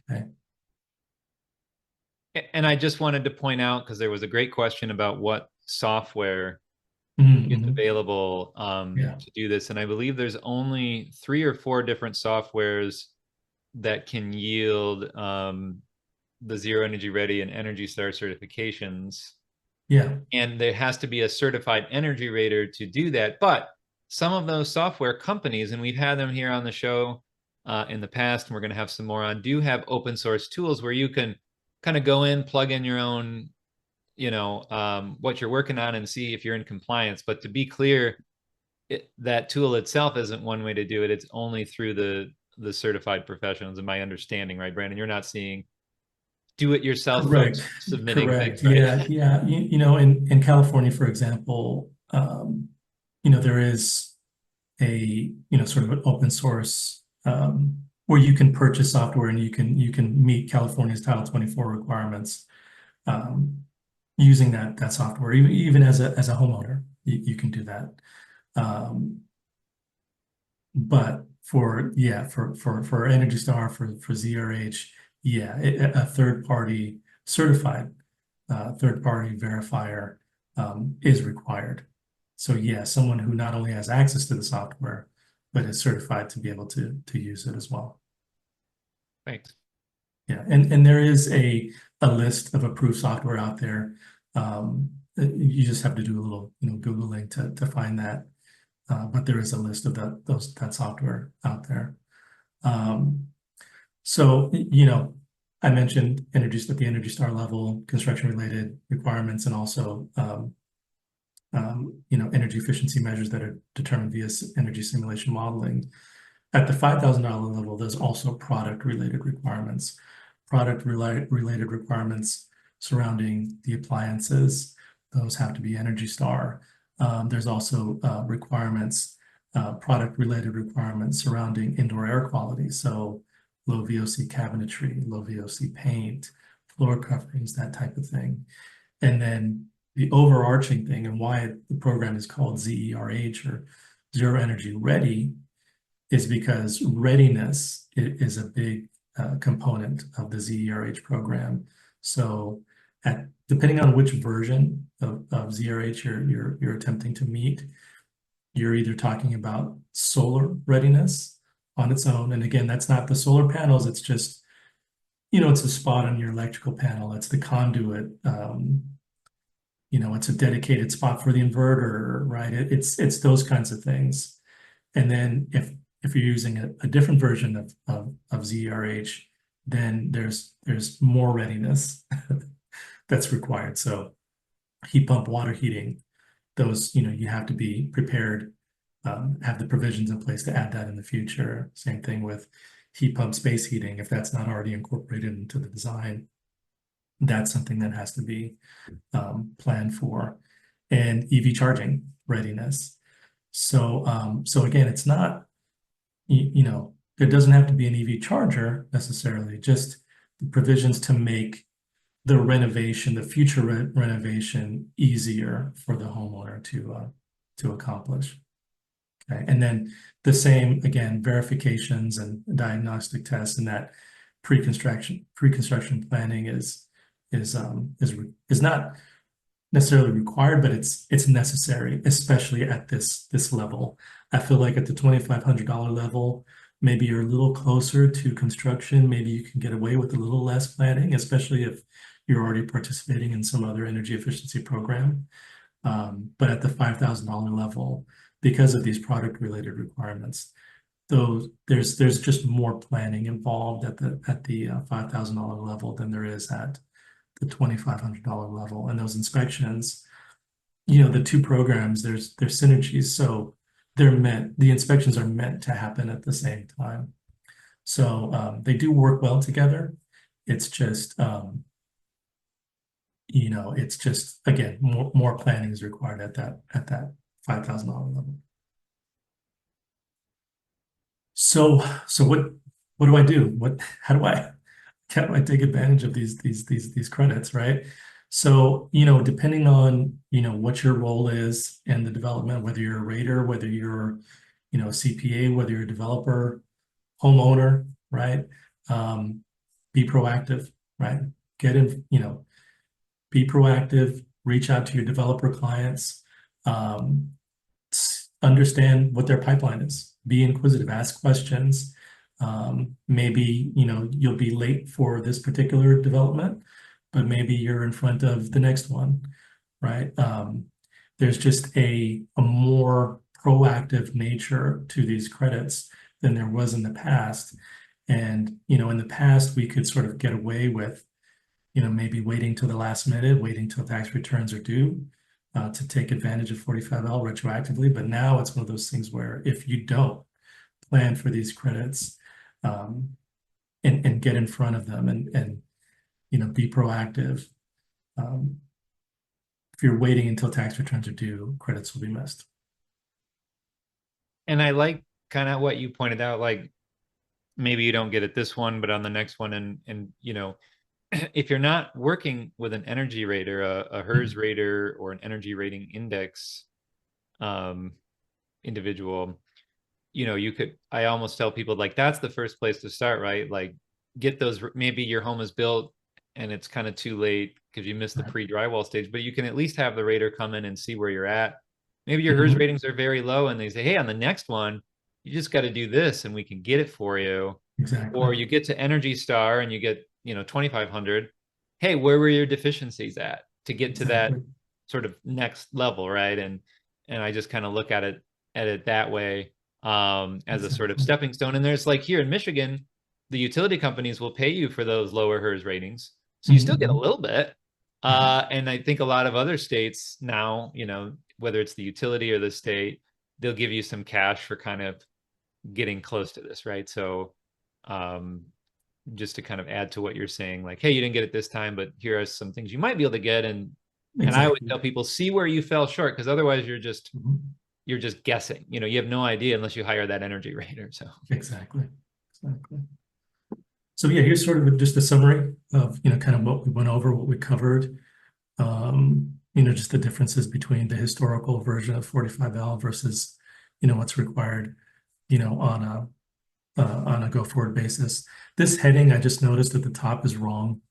Okay. And I just wanted to point out, because there was a great question about what software is available to do this. And I believe there's only 3 or 4 different softwares that can yield the Zero Energy Ready and Energy Star certifications. Yeah. And there has to be a certified energy rater to do that. But some of those software companies, and we've had them here on the show in the past, and we're going to have some more on, do have open source tools where you can kind of go in, plug in your own, what you're working on and see if you're in compliance. But to be clear, that tool itself isn't one way to do it. It's only through the certified professionals, in my understanding, right, Brandon? You're not seeing do-it-yourself folks submitting Correct. things, right? Yeah. In California, for example, there is a sort of an open source where you can purchase software and you can meet California's Title 24 requirements using that software. Even as a homeowner, you can do that. But for Energy Star, for ZRH, a third-party certified third-party verifier is required. So someone who not only has access to the software, but is certified to be able to use it as well. Thanks. Yeah, and there is a list of approved software out there. You just have to do a little Googling to find that. But there is a list of that software out there. So I mentioned at the Energy Star level, construction related requirements, and also energy efficiency measures that are determined via energy simulation modeling. At the $5,000 level, there's also product related requirements. Product related requirements surrounding the appliances. Those have to be Energy Star. There's also product related requirements surrounding indoor air quality. So low VOC cabinetry, low VOC paint, floor coverings, that type of thing. And then the overarching thing, and why the program is called ZERH, or Zero Energy Ready, is because readiness is a big component of the ZERH program. So depending on which version of ZERH you're attempting to meet, you're either talking about solar readiness on its own. And again, that's not the solar panels, it's just it's a spot on your electrical panel. It's the conduit. It's a dedicated spot for the inverter, right? It's those kinds of things. And then if you're using a different version of ZRH, then there's more readiness that's required. So heat pump water heating, those, you have to be prepared, have the provisions in place to add that in the future. Same thing with heat pump space heating. If that's not already incorporated into the design, that's something that has to be planned for. And EV charging readiness. So again, it's not, there doesn't have to be an EV charger necessarily, just the provisions to make the renovation, the future renovation easier for the homeowner to accomplish. Okay, and then the same, again, verifications and diagnostic tests, and that pre-construction planning is not necessarily required, but it's necessary, especially at this level. I feel like at the $2,500 level, maybe you're a little closer to construction. Maybe you can get away with a little less planning, especially if you're already participating in some other energy efficiency program. But at the $5,000 level, because of these product-related requirements, there's just more planning involved at the $5,000 level than there is at the $2,500 level. And those inspections, the two programs, there's synergies, so the inspections are meant to happen at the same time. So they do work well together. It's just it's just, again, more planning is required at that $5,000 level. So what do I do? How do I take advantage of these credits, right? So, depending on, what your role is in the development, whether you're a rater, whether you're, a CPA, whether you're a developer, homeowner, right? Be proactive, right? Be proactive, reach out to your developer clients, understand what their pipeline is, be inquisitive, ask questions. Maybe, you'll be late for this particular development, but maybe you're in front of the next one, right? There's just a more proactive nature to these credits than there was in the past. And, in the past, we could sort of get away with, maybe waiting till the last minute, waiting till tax returns are due to take advantage of 45L retroactively. But now it's one of those things where if you don't plan for these credits and get in front of them and be proactive, if you're waiting until tax returns are due, credits will be missed. And I like kind of what you pointed out, like maybe you don't get it this one, but on the next one, and if you're not working with an energy rater, a HERS rater or an energy rating index individual, I almost tell people, like, that's the first place to start, right? Like, get those, maybe your home is built and it's kind of too late because you missed the pre-drywall stage, but you can at least have the rater come in and see where you're at. Maybe your HERS ratings are very low and they say, hey, on the next one, you just got to do this and we can get it for you. Exactly. Or you get to Energy Star and you get, 2,500. Hey, where were your deficiencies at to get to that sort of next level, right? And I just kind of look at it that way as a sort of stepping stone. And there's, like, here in Michigan, the utility companies will pay you for those lower HERS ratings, so you still get a little bit. And I think a lot of other states now, whether it's the utility or the state, they'll give you some cash for kind of getting close to this, right? So just to kind of add to what you're saying, like, hey, you didn't get it this time, but here are some things you might be able to get. And I always tell people, see where you fell short, because otherwise you're just guessing. You have no idea unless you hire that energy rater. So exactly. So yeah, here's sort of just a summary of kind of what we went over, what we covered. Just the differences between the historical version of 45L versus what's required on a go forward basis. This heading I just noticed at the top is wrong.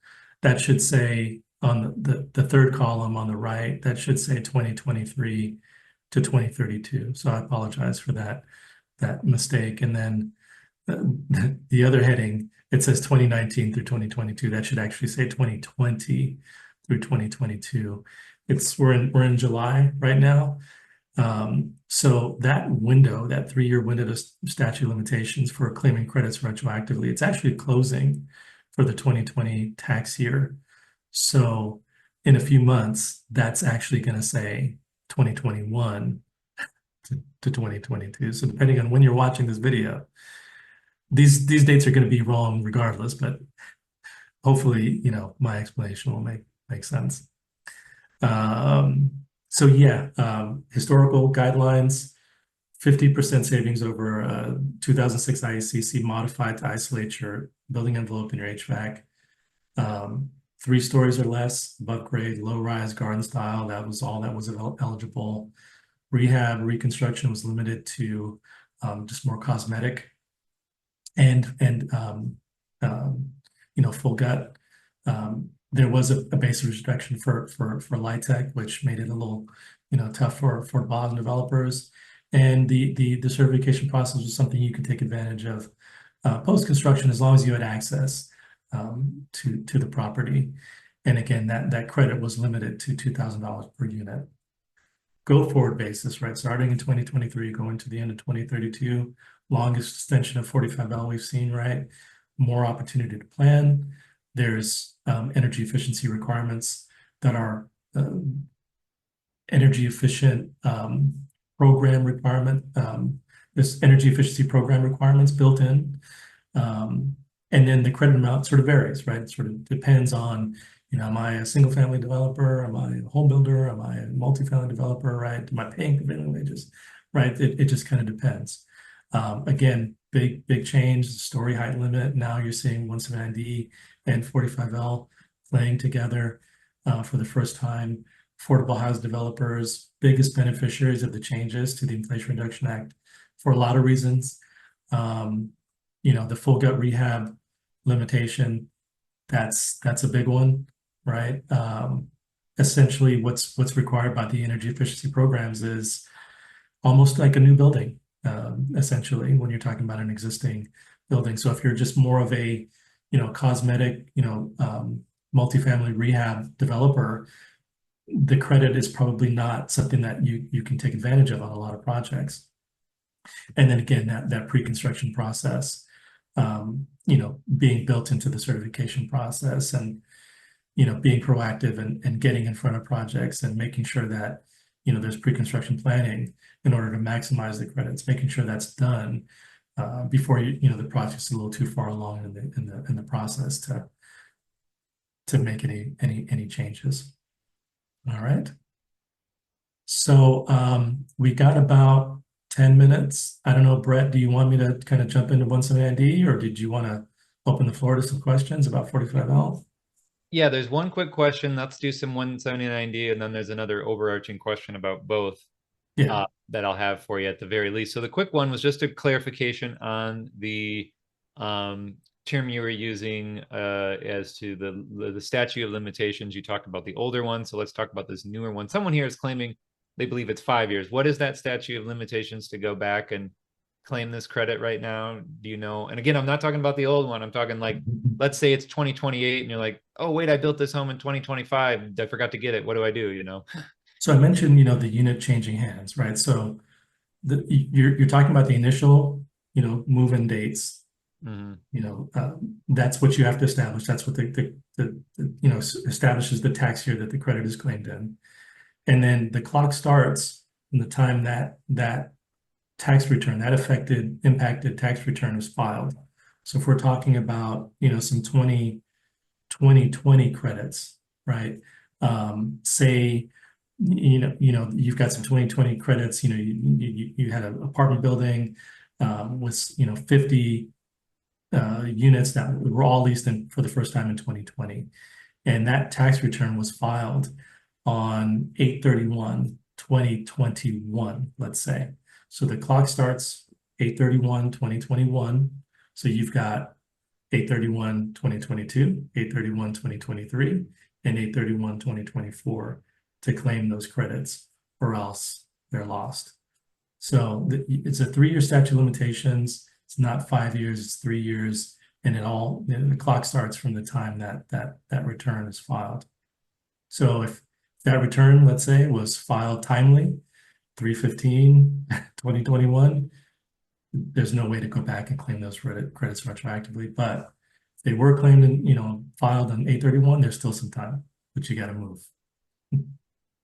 That should say on the third column on the right, that should say 2023 to 2032. So I apologize for that mistake. And then the other heading It says 2019 through 2022. That should actually say 2020 through 2022. We're in July right now. So that window, that 3-year window to statute of limitations for claiming credits retroactively, it's actually closing for the 2020 tax year. So in a few months, that's actually going to say 2021 to 2022. So depending on when you're watching this video, these dates are going to be wrong regardless, but hopefully, my explanation will make sense. So yeah, historical guidelines, 50% savings over 2006 IECC modified to isolate your building envelope in your HVAC. 3 stories or less, above grade, low rise, garden style. That was all that was eligible. Rehab, reconstruction was limited to just more cosmetic and full gut. There was a base restriction for LIHTC, which made it a little, tough for bottom developers. And the certification process was something you could take advantage of post-construction as long as you had access to the property. And again, that credit was limited to $2,000 per unit. Go forward basis, right? Starting in 2023, going to the end of 2032, longest extension of 45L we've seen, right? More opportunity to plan. There's energy efficiency requirements that are energy efficient program requirement. There's energy efficiency program requirements built in. And then the credit amount sort of varies, right? It sort of depends on, am I a single family developer? Am I a home builder? Am I a multifamily developer, right? Am I paying prevailing wages, right? It just kind of depends. Again, big change, the story height limit. Now you're seeing 179D and 45L playing together for the first time. Affordable housing developers, biggest beneficiaries of the changes to the Inflation Reduction Act for a lot of reasons. The full gut rehab limitation, that's a big one, right? Essentially, what's required by the energy efficiency programs is almost like a new building, essentially, when you're talking about an existing building. So if you're just more of a, cosmetic, multifamily rehab developer, the credit is probably not something that you can take advantage of on a lot of projects. And then again, that pre-construction process, being built into the certification process and, being proactive and getting in front of projects and making sure that, there's pre-construction planning in order to maximize the credits, making sure that's done before the project's a little too far along in the process to make any changes. All right. So we got about 10 minutes. I don't know, Brett, do you want me to kind of jump into 179D, or did you want to open the floor to some questions about 45L? Yeah, there's one quick question. Let's do some 179D, and then there's another overarching question about both that I'll have for you at the very least. So the quick one was just a clarification on the term you were using as to the statute of limitations. You talked about the older one, so let's talk about this newer one. Someone here is claiming they believe it's 5 years. What is that statute of limitations to go back and claim this credit right now? Do you know? And again, I'm not talking about the old one. I'm talking like, let's say it's 2028 and you're like, oh, wait, I built this home in 2025. I forgot to get it. What do I do? So I mentioned, the unit changing hands, right? So you're talking about the initial, move-in dates. That's what you have to establish. That's what the establishes the tax year that the credit is claimed in. And then the clock starts from the time that tax return, that impacted tax return was filed. So if we're talking about, some 2020 credits, right? Say, you've got some 2020 credits, you had an apartment building with, 50 units that were all leased in for the first time in 2020. And that tax return was filed on 8/31/2021, let's say. So the clock starts 8/31/2021. So you've got 8/31/2022, 8/31/2023, and 8/31/2024 to claim those credits, or else they're lost. So it's a 3-year statute of limitations. It's not 5 years, it's 3 years. and the clock starts from the time that return is filed. So if that return, let's say, was filed timely, 3/15/2021, there's no way to go back and claim those credits retroactively. But if they were claimed and, filed on 8/31, there's still some time, but you got to move.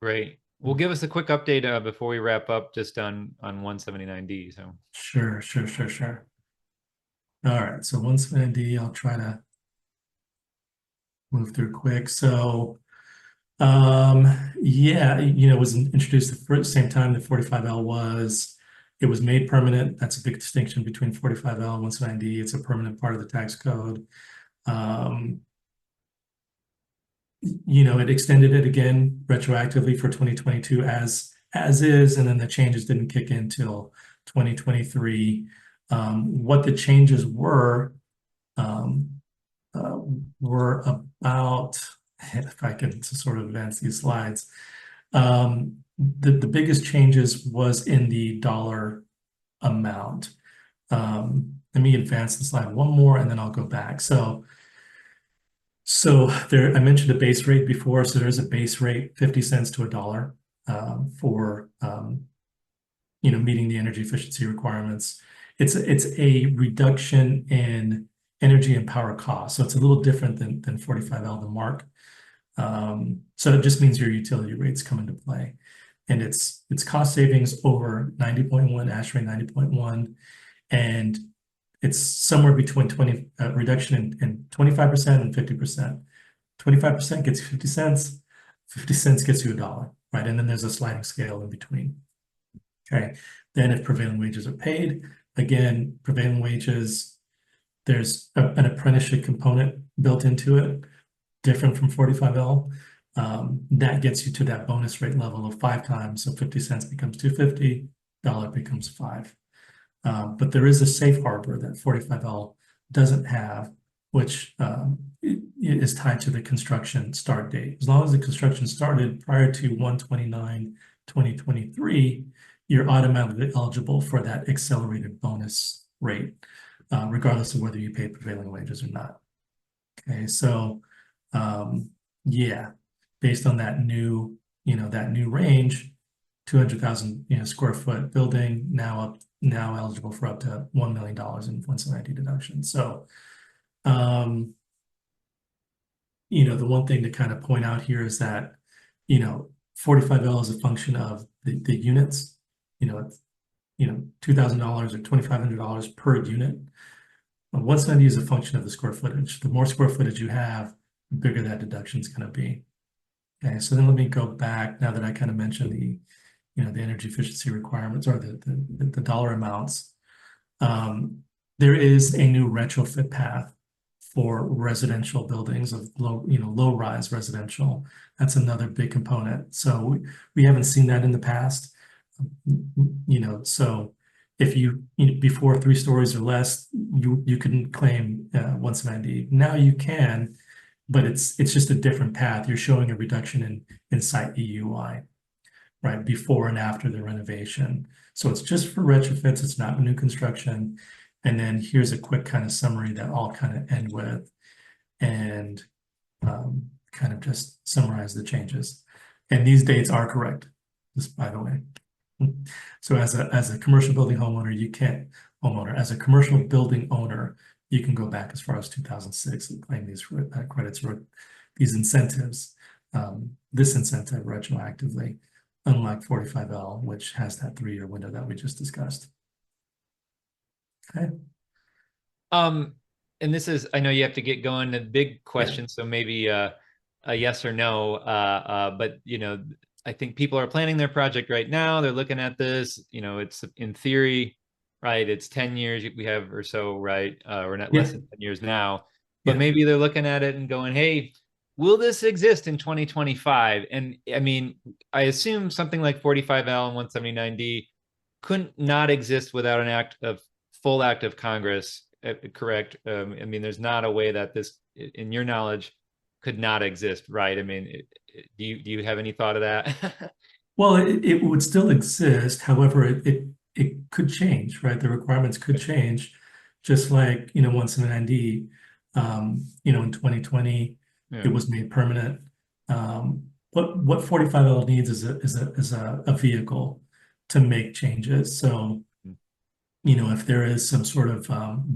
Great. Well, give us a quick update before we wrap up just on 179D. So Sure. All right, so 179D, I'll try to move through quick. So yeah, it was introduced the same time that 45L was. It was made permanent. That's a big distinction between 45L and 179D. It's a permanent part of the tax code. It extended it again retroactively for 2022 as is, and then the changes didn't kick in till 2023. What the changes were about, if I can sort of advance these slides, the biggest changes was in the dollar amount. Let me advance the slide one more, and then I'll go back. So there, I mentioned a base rate before. So there's a base rate, 50 cents to $1, for meeting the energy efficiency requirements. It's a reduction in energy and power costs. So it's a little different than 45L, the mark. So it just means your utility rates come into play. And it's cost savings over 90.1, ash rate 90.1, and it's somewhere between reduction in 25% and 50%. 25% gets you 50 cents, 50 cents gets you $1, right? And then there's a sliding scale in between. Okay. Then if prevailing wages are paid, again, prevailing wages, there's an apprenticeship component built into it, different from 45L. That gets you to that bonus rate level of 5 times. So 50 cents becomes 250, $1 becomes 5. But there is a safe harbor that 45L doesn't have, which is tied to the construction start date. As long as the construction started prior to 1/29/2023, you're automatically eligible for that accelerated bonus rate, regardless of whether you pay prevailing wages or not. Okay, so yeah, based on that new range, 200,000 square foot building now eligible for up to $1 million in 179D deduction. So the one thing to kind of point out here is that 45L is a function of the units. $2,000 or $2,500 per unit. 179D is a function of the square footage. The more square footage you have, the bigger that deduction is going to be. Okay, so then let me go back now that I kind of mentioned the energy efficiency requirements or the dollar amounts. There is a new retrofit path for residential buildings of low-rise residential. That's another big component. So we haven't seen that in the past. So if before 3 stories or less, you couldn't claim 179D. Now you can, but it's just a different path. You're showing a reduction in site EUI, right, before and after the renovation. So it's just for retrofits. It's not new construction. And then here's a quick kind of summary that I'll kind of end with and kind of just summarize the changes. And these dates are correct, just by the way. So as a commercial building homeowner, as a commercial building owner, you can go back as far as 2006 and claim these credits or these incentives, this incentive retroactively, unlike 45L, which has that 3-year window that we just discussed. Okay. And this is, I know you have to get going, a big question, yeah. So maybe a yes or no, but I think people are planning their project right now. They're looking at this, it's in theory, right? It's 10 years we have or so, right? Or not less than 10 years now, but maybe they're looking at it and going, hey, will this exist in 2025? And I mean, I assume something like 45L and 179D couldn't not exist without an full act of Congress, correct? I mean, there's not a way that this, in your knowledge, could not exist, right? I mean, do you have any thought of that? Well, it would still exist. However, it could change, right? The requirements could change. just like, 179D, in 2020, Yeah. it was made permanent. What 45L needs is a vehicle to make changes. So, if there is some sort of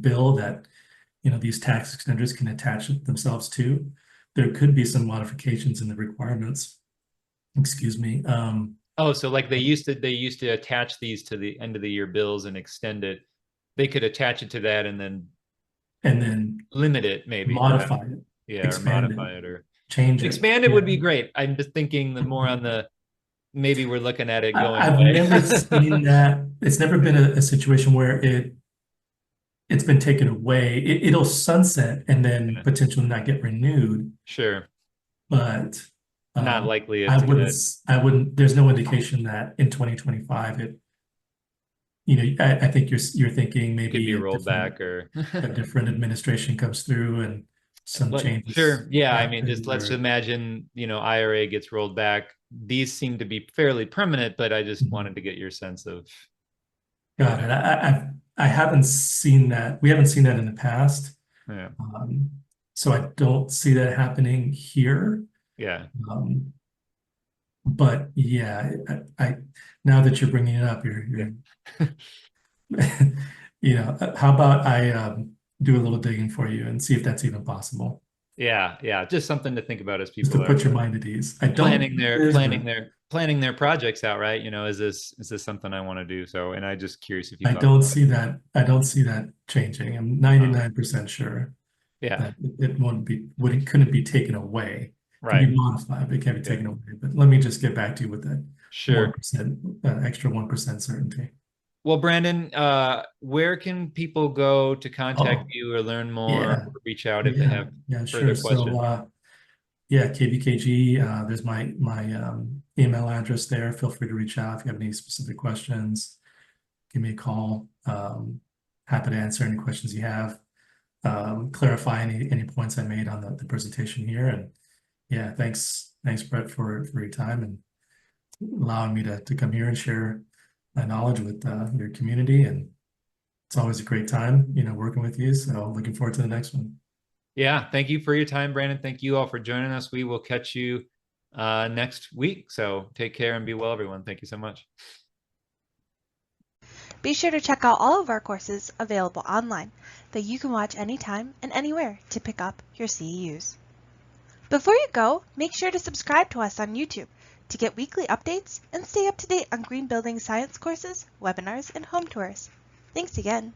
bill that, these tax extenders can attach themselves to, there could be some modifications in the requirements. Excuse me. Oh, so like they used to attach these to the end of the year bills and extend it. They could attach it to that and then And then limit it maybe to that. modify it, Yeah, or expand it, modify it or change it. expand it Yeah. would be great. I'm just thinking the more on the maybe we're looking at it going I've away. never seen that. It's never been a situation where it's been taken away. It'll sunset and then Yeah, potentially not get renewed. sure. But Not likely I it's wouldn't, gonna there's no indication that in 2025 I think you're thinking could be maybe rolled back or a different administration comes through and some changes sure. Yeah, I mean, just happen let's or imagine, IRA gets rolled back. These seem to be fairly permanent, but I just wanted to get your sense of, got it. I haven't seen that. We haven't seen that in the past. yeah, Um, so I don't see that happening here. yeah. Um, but yeah, I now that you're bringing it up, you're how about I do a little digging for you and see if that's even possible, Yeah, yeah, just something to think about as just to people are put your mind at ease. I don't planning think their it is, planning but their planning their projects out, right? Is this something I want to do? So, and I just curious if you I thought don't about see that. I don't see that changing. I'm it. 99% sure Yeah, that it couldn't be taken away. It can right. be modified, but it can't be Yeah, taken away. But let me just get back to you with that sure. 1%, extra 1% certainty. Well, Brandon, where can people go to contact Oh, you or learn more yeah, or reach out if they yeah, have yeah, further sure. So, questions? yeah, KBKG, there's my email address there. Feel free to reach out if you have any specific questions. Give me a call. Happy to answer any questions you have. Clarify any points I made on the presentation here. And yeah, thanks, Brett, for your time and allowing me to come here and share my knowledge with your community. And it's always a great time, working with you. So looking forward to the next one. Yeah, thank you for your time, Brandon. Thank you all for joining us. We will catch you next week. So take care and be well, everyone. Thank you so much. Be sure to check out all of our courses available online that you can watch anytime and anywhere to pick up your CEUs. Before you go, make sure to subscribe to us on YouTube to get weekly updates and stay up to date on green building science courses, webinars, and home tours. Thanks again.